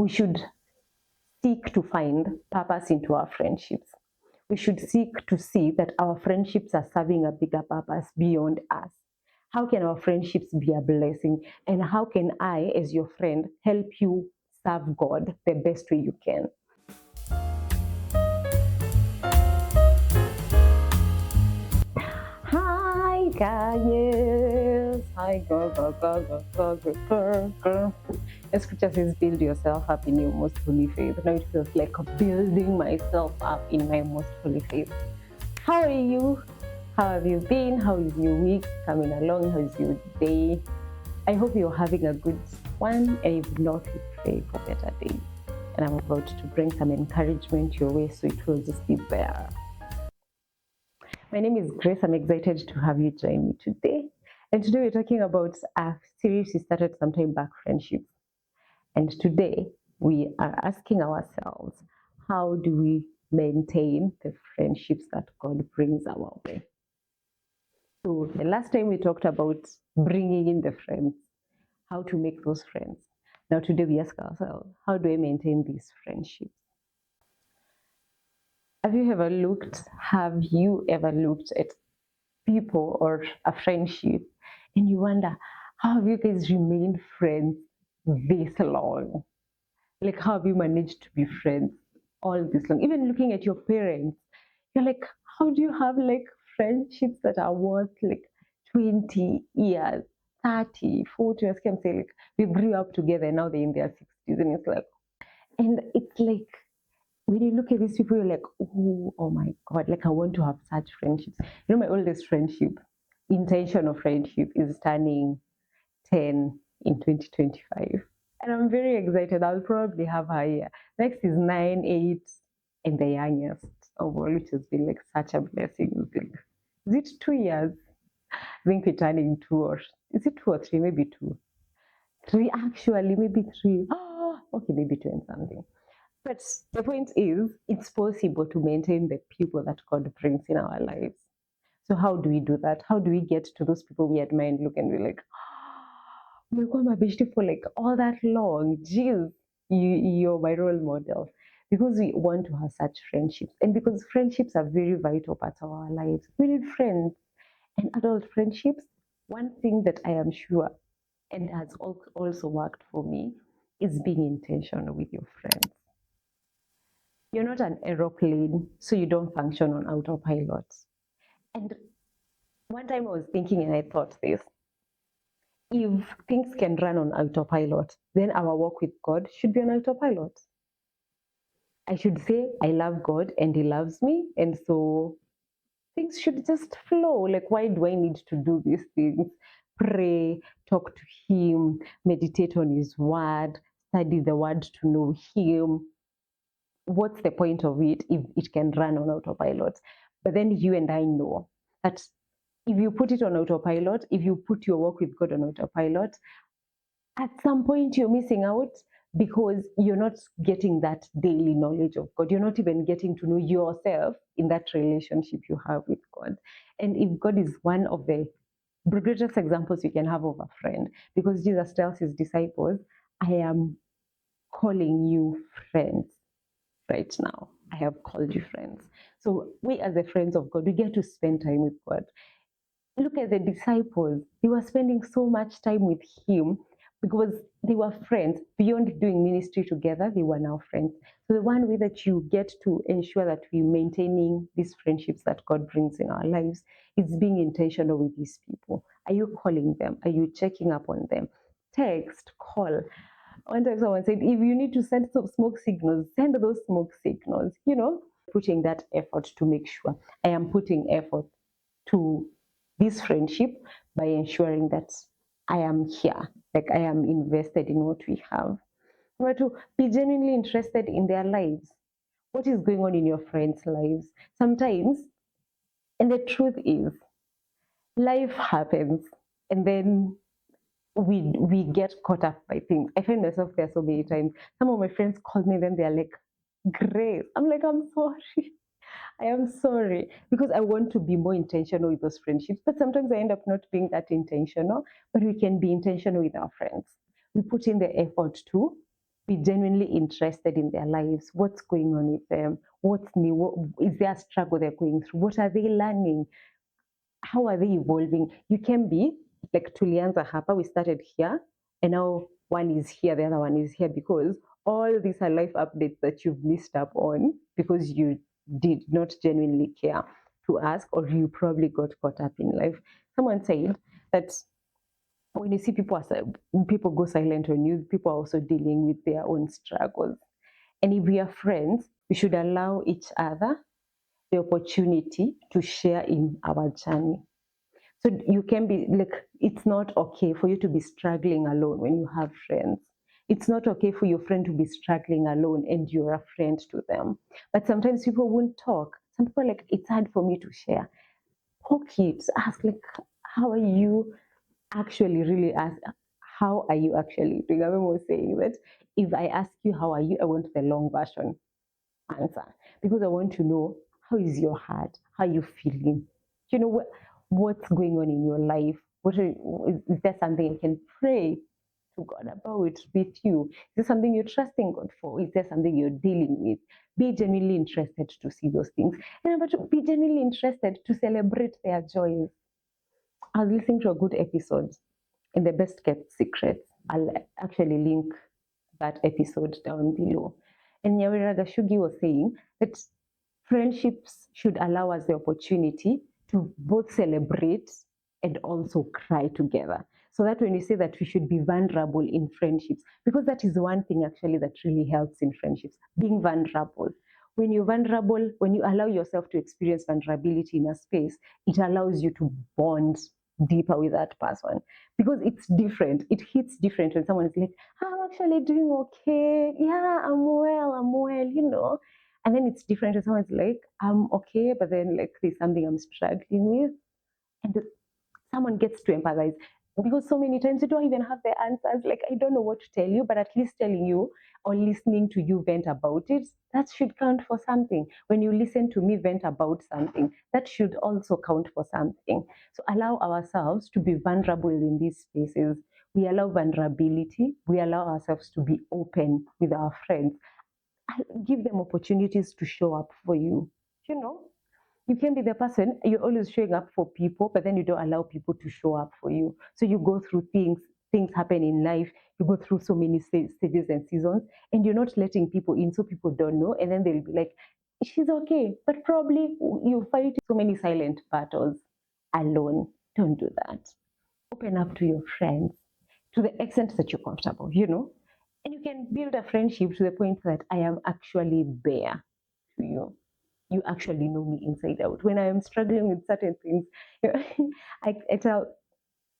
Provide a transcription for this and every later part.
we should seek to find purpose into our friendships. We should seek to see that our friendships are serving a bigger purpose beyond us. How can our friendships be a blessing? And how can I, as your friend, help you serve God the best way you can? Hi guys. Hi go. The scripture says, build yourself up in your most holy faith. Now it feels like building myself up in my most holy faith. How are you? How have you been? How is your week coming along? How is your day? I hope you're having a good one, and if not, we pray for better days. And I'm about to bring some encouragement your way, so it will just be there. My name is Grace. I'm excited to have you join me today. And today we're talking about a series we started sometime back, friendships. And today we are asking ourselves, how do we maintain the friendships that God brings our way? So the last time we talked about bringing in the friends, how to make those friends. Now today we ask ourselves, how do I maintain these friendships? Have you ever looked at people or a friendship and you wonder, how have you guys remained friends this long? Like, how have you managed to be friends all this long? Even looking at your parents, you're like, how do you have like friendships that are worth like 20 years, 30, 40 years? Can say like we grew up together, now they're in their 60s, and it's like, and it's like when you look at these people, you're like, oh my God, like I want to have such friendships. You know, my oldest friendship, intentional friendship, is turning 10 in 2025. And I'm very excited. I'll probably have her here. Next is 9, 8, and the youngest of all, which has been like such a blessing. Is it 2 years? I think we're turning 2, or is it 2 or 3? Maybe 2. 3, actually, maybe 3. Oh, okay, maybe 2 and something. But the point is, it's possible to maintain the people that God brings in our lives. So how do we do that? How do we get to those people we admire and look and be like, oh my gosh, for like all that long? Jeez, you're my role model. Because we want to have such friendships, and because friendships are very vital parts of our lives. We need friends and adult friendships. One thing that I am sure and has also worked for me is being intentional with your friends. You're not an aeroplane, so you don't function on autopilot. And one time I was thinking and I thought this, if things can run on autopilot, then our walk with God should be on autopilot. I should say, I love God and He loves me. And so things should just flow. Like, why do I need to do these things? Pray, talk to Him, meditate on His word, study the word to know Him. What's the point of it if it can run on autopilot? But then you and I know that if you put it on autopilot, if you put your work with God on autopilot, at some point you're missing out because you're not getting that daily knowledge of God. You're not even getting to know yourself in that relationship you have with God. And if God is one of the greatest examples you can have of a friend, because Jesus tells His disciples, I am calling you friends right now. I have called you friends. So we as the friends of God, we get to spend time with God. Look at the disciples. They were spending so much time with Him because they were friends. Beyond doing ministry together, they were now friends. So the one way that you get to ensure that we're maintaining these friendships that God brings in our lives is being intentional with these people. Are you calling them? Are you checking up on them? Text, call. One time someone said, if you need to send some smoke signals, send those smoke signals, putting that effort to make sure I am putting effort to this friendship by ensuring that I am here, like I am invested in what we have. Number 2, be genuinely interested in their lives. What is going on in your friends' lives? Sometimes, and the truth is, life happens, and then we get caught up by things. I find myself there so many times. Some of my friends call me, then they're like, Grace. I'm like, I'm sorry. I am sorry, because I want to be more intentional with those friendships. But sometimes I end up not being that intentional. But we can be intentional with our friends. We put in the effort to be genuinely interested in their lives. What's going on with them? What's new? What is their struggle they're going through? What are they learning? How are they evolving? You can be like Tulianza Hapa, we started here, and now one is here, the other one is here, because all these are life updates that you've missed up on because you did not genuinely care to ask, or you probably got caught up in life. Someone said that when you see people go silent on you, people are also dealing with their own struggles. And if we are friends, we should allow each other the opportunity to share in our journey. So you can be like, it's not okay for you to be struggling alone when you have friends. It's not okay for your friend to be struggling alone and you're a friend to them. But sometimes people won't talk. Some people are like, it's hard for me to share. Poke it, ask like, how are you actually really ask, how are you actually doing? I remember saying that if I ask you, how are you, I want the long version answer, because I want to know, how is your heart? How are you feeling? You know, what's going on in your life? Is there something I can pray to God about with you? Is there something you're trusting God for? Is there something you're dealing with? Be genuinely interested to see those things. And but be genuinely interested to celebrate their joys. I was listening to a good episode in the Best Kept Secrets. I'll actually link that episode down below. And Nyawira Gashugi was saying that friendships should allow us the opportunity to both celebrate and also cry together. So that when you say that we should be vulnerable in friendships, because that is one thing actually that really helps in friendships, being vulnerable. When you're vulnerable, when you allow yourself to experience vulnerability in a space, it allows you to bond deeper with that person, because it's different. It hits different when someone is like, I'm actually doing okay. Yeah, I'm well, you know. And then it's different when someone's like, I'm okay, but then like there's something I'm struggling with. And someone gets to empathize, because so many times you don't even have the answers. Like, I don't know what to tell you, but at least telling you or listening to you vent about it, that should count for something. When you listen to me vent about something, that should also count for something. So allow ourselves to be vulnerable in these spaces. We allow vulnerability. We allow ourselves to be open with our friends. Give them opportunities to show up for you. You know, you can be the person, you're always showing up for people, but then you don't allow people to show up for you. So you go through things happen in life, you go through so many stages and seasons, and you're not letting people in, so people don't know, and then they'll be like, she's okay, but probably you fight so many silent battles alone. Don't do that. Open up to your friends to the extent that you're comfortable, you know, and you can build a friendship to the point that I am actually bare to you. You actually know me inside out. When I am struggling with certain things, you know, I tell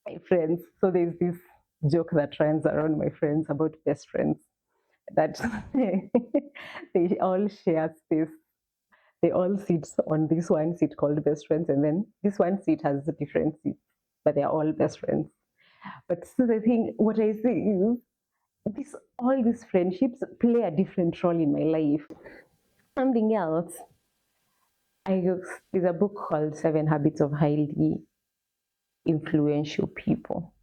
my friends. So there's this joke that runs around my friends about best friends, that they all share space. They all sit on this one seat called best friends, and then this one seat has a different seats, but they're all best friends. But so the thing, what I say is, all these friendships play a different role in my life. Something else, there's a book called Seven Habits of Highly Influential People.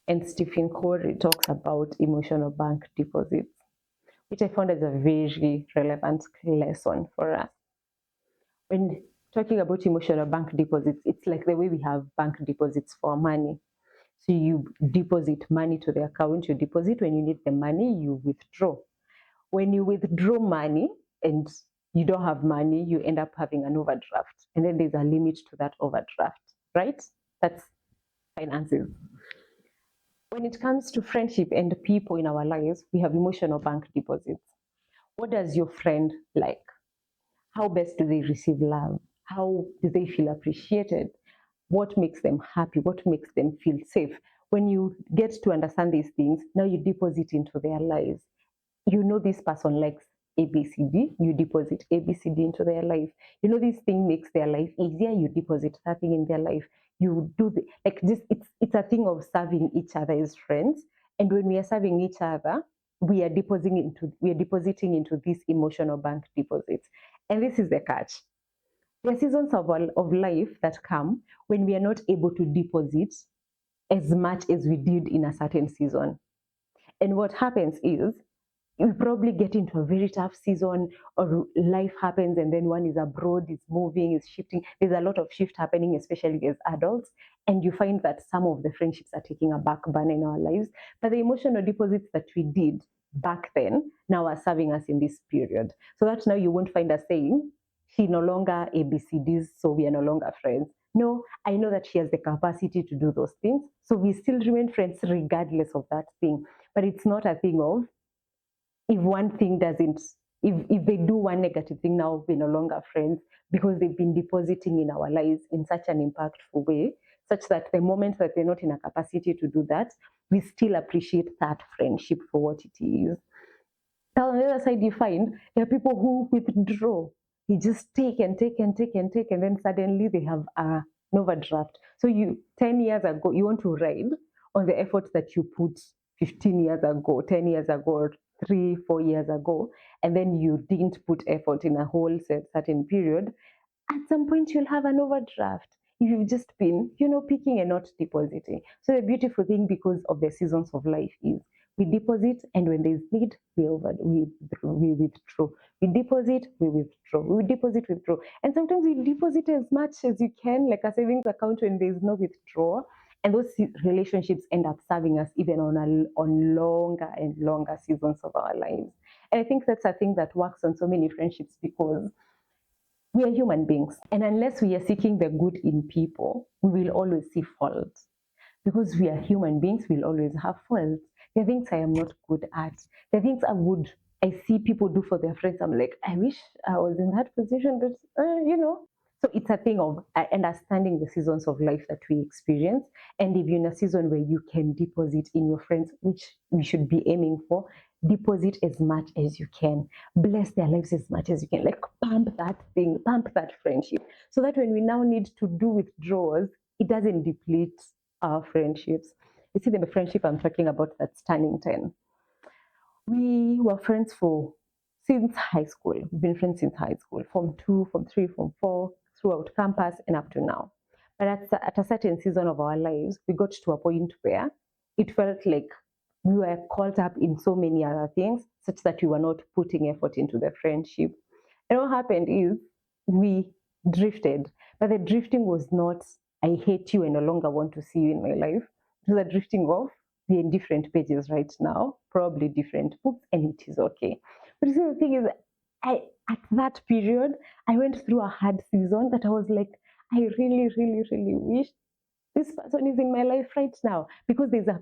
And Stephen Covey talks about emotional bank deposits, which I found as a very relevant lesson for us. When talking about emotional bank deposits, it's like the way we have bank deposits for money. So you deposit money to the account, you deposit when you need the money, you withdraw. When you withdraw money and you don't have money, you end up having an overdraft. And then there's a limit to that overdraft, right? That's finances. When it comes to friendship and people in our lives, we have emotional bank deposits. What does your friend like? How best do they receive love? How do they feel appreciated? What makes them happy? What makes them feel safe? When you get to understand these things, now you deposit into their lives. You know this person likes ABCD, you deposit ABCD into their life. You know this thing makes their life easier, you deposit that thing in their life. You do like this, it's a thing of serving each other as friends. And when we are serving each other, we are depositing into these emotional bank deposits. And this is the catch. There are seasons of life that come when we are not able to deposit as much as we did in a certain season. And what happens is you probably get into a very tough season, or life happens and then one is abroad, is moving, is shifting. There's a lot of shift happening, especially as adults. And you find that some of the friendships are taking a back burner in our lives. But the emotional deposits that we did back then now are serving us in this period. So that now you won't find us saying, she no longer ABCDs, so we are no longer friends. No, I know that she has the capacity to do those things. So we still remain friends regardless of that thing. But it's not a thing of, if one thing doesn't, if they do one negative thing, now we're no longer friends, because they've been depositing in our lives in such an impactful way, such that the moment that they're not in a capacity to do that, we still appreciate that friendship for what it is. Now, on the other side, you find there are people who withdraw. They just take and take and take and take, and then suddenly they have an overdraft. So you, 10 years ago, you want to ride on the effort that you put 15 years ago, 10 years ago, or 3, 4 years ago, and then you didn't put effort in a whole certain period. At some point, you'll have an overdraft if you've just been, picking and not depositing. So the beautiful thing, because of the seasons of life, is we deposit, and when there's need, we withdraw. We deposit, we withdraw. We deposit, withdraw. And sometimes we deposit as much as you can, like a savings account, when there's no withdrawal. And those relationships end up serving us even on longer and longer seasons of our lives. And I think that's a thing that works on so many friendships, because we are human beings. And unless we are seeking the good in people, we will always see faults. Because we are human beings, we'll always have faults. There are things I am not good at. There are things I see people do for their friends. I'm like, I wish I was in that position, but So it's a thing of understanding the seasons of life that we experience. And if you're in a season where you can deposit in your friends, which we should be aiming for, deposit as much as you can. Bless their lives as much as you can. Like, pump that thing, pump that friendship. So that when we now need to do withdrawals, it doesn't deplete our friendships. You see, the friendship I'm talking about, that's turning 10. We were friends since high school. We've been friends since high school, Form 2, Form 3, Form 4, throughout campus and up to now. But at a certain season of our lives, we got to a point where it felt like we were caught up in so many other things, such that we were not putting effort into the friendship. And what happened is we drifted. But the drifting was not, I hate you and no longer want to see you in my life. It was a drifting off. We're in different pages right now, probably different books, and it is okay. But you see, the thing is, at that period, I went through a hard season that I was like, I really, really, really wish this person is in my life right now, because there's a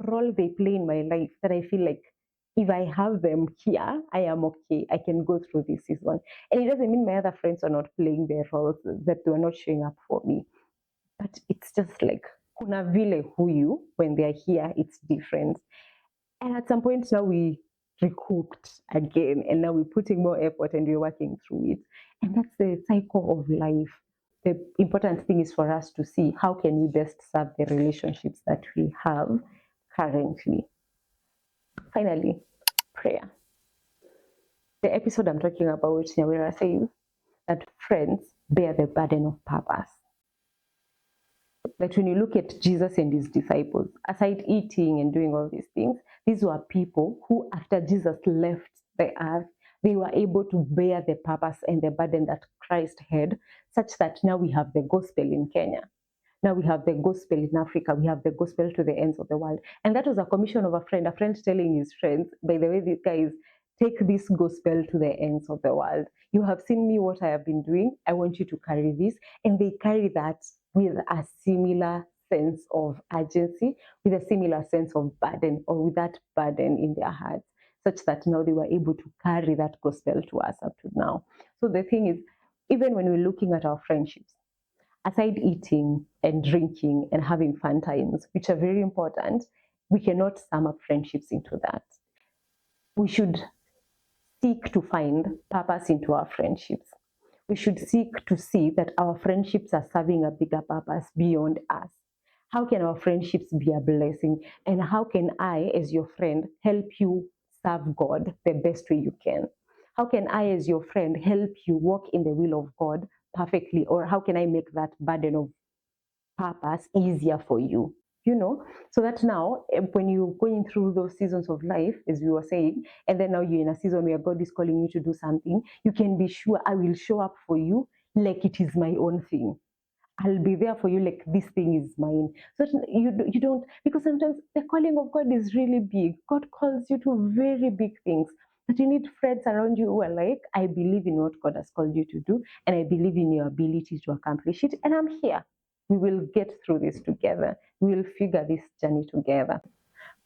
role they play in my life that I feel like, if I have them here, I am okay. I can go through this season. And it doesn't mean my other friends are not playing their roles, that they are not showing up for me. But it's just like, kuna vile huyu, when they're here, it's different. And at some point now we recouped again, and now we're putting more effort and we're working through it. And that's the cycle of life. The important thing is for us to see, how can we best serve the relationships that we have currently. Finally, prayer. The episode I'm talking about, Nyawira says that friends bear the burden of purpose. Like when you look at Jesus and his disciples, aside eating and doing all these things, these were people who, after Jesus left the earth, they were able to bear the purpose and the burden that Christ had, such that now we have the gospel in Kenya. Now we have the gospel in Africa. We have the gospel to the ends of the world. And that was a commission of a friend telling his friends, by the way, these guys, take this gospel to the ends of the world. You have seen me, what I have been doing. I want you to carry this. And they carry that with a similar sense of urgency, with a similar sense of burden, or with that burden in their hearts, such that now they were able to carry that gospel to us up to now. So the thing is, even when we're looking at our friendships, aside eating and drinking and having fun times, which are very important, we cannot sum up friendships into that. We should seek to find purpose into our friendships. We should seek to see that our friendships are serving a bigger purpose beyond us. How can our friendships be a blessing? And how can I, as your friend, help you serve God the best way you can? How can I, as your friend, help you walk in the will of God perfectly? Or how can I make that burden of purpose easier for you? so that now when you're going through those seasons of life, as we were saying, and then now you're in a season where God is calling you to do something, you can be sure I will show up for you like it is my own thing. I'll be there for you like this thing is mine. So that you don't, because sometimes the calling of God is really big. God calls you to very big things. But you need friends around you who are like, I believe in what God has called you to do, and I believe in your ability to accomplish it, and I'm here. We will get through this together. We will figure this journey together.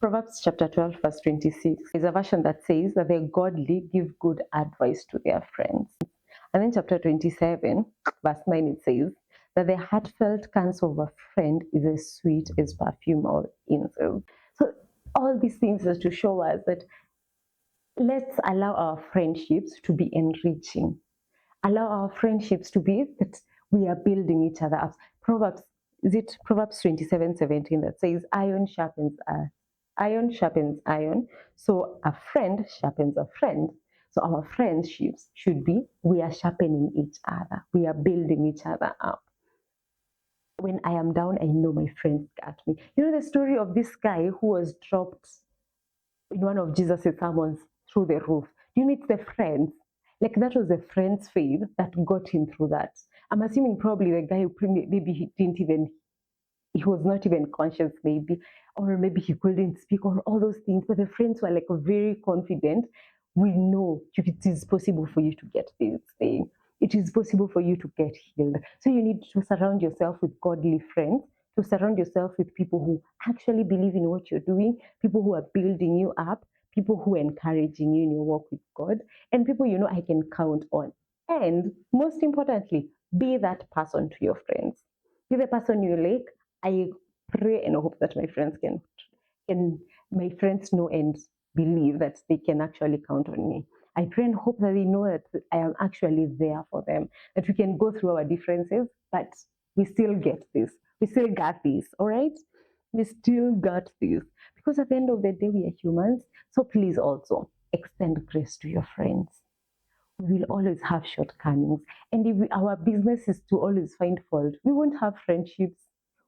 Proverbs chapter 12, verse 26 is a version that says that the godly give good advice to their friends. And then chapter 27, verse 9, it says that the heartfelt counsel of a friend is as sweet as perfume or incense. So all these things are to show us that let's allow our friendships to be enriching. Allow our friendships to be that we are building each other up. Proverbs 27:17 that says, iron sharpens iron. So a friend sharpens a friend. So our friendships should be, we are sharpening each other. We are building each other up. When I am down, I know my friends got me. You know the story of this guy who was dropped in one of Jesus' sermons through the roof. You need the friends. Like that was the friend's faith that got him through that. I'm assuming probably the guy who maybe he was not even conscious maybe, or maybe he couldn't speak, or all those things. But the friends were like very confident. We know it is possible for you to get this thing. It is possible for you to get healed. So you need to surround yourself with godly friends, to surround yourself with people who actually believe in what you're doing, people who are building you up, people who are encouraging you in your walk with God, and people I can count on. And most importantly, be that person to your friends. Be the person you like. I pray and hope that my friends my friends know and believe that they can actually count on me. I pray and hope that they know that I am actually there for them, that we can go through our differences, but we still get this. We still got this, all right? We still got this. Because at the end of the day, we are humans. So please also extend grace to your friends. We will always have shortcomings. And if our business is to always find fault, we won't have friendships.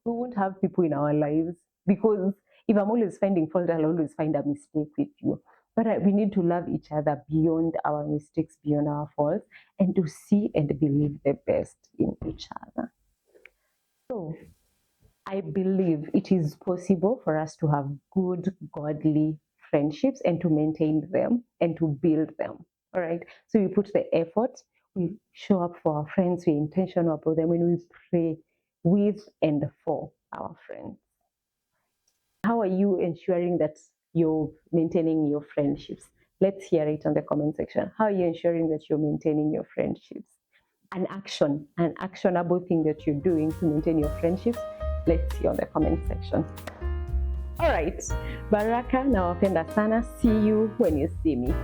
We won't have people in our lives. Because if I'm always finding fault, I'll always find a mistake with you. But we need to love each other beyond our mistakes, beyond our faults, and to see and believe the best in each other. So I believe it is possible for us to have good, godly friendships and to maintain them and to build them. All right. So we put the effort, we show up for our friends, we're intentional about them, and we pray with and for our friends. How are you ensuring that you're maintaining your friendships? Let's hear it on the comment section. How are you ensuring that you're maintaining your friendships? An actionable thing that you're doing to maintain your friendships, let's see on the comment section. All right, Baraka, nawapenda sana. See you when you see me.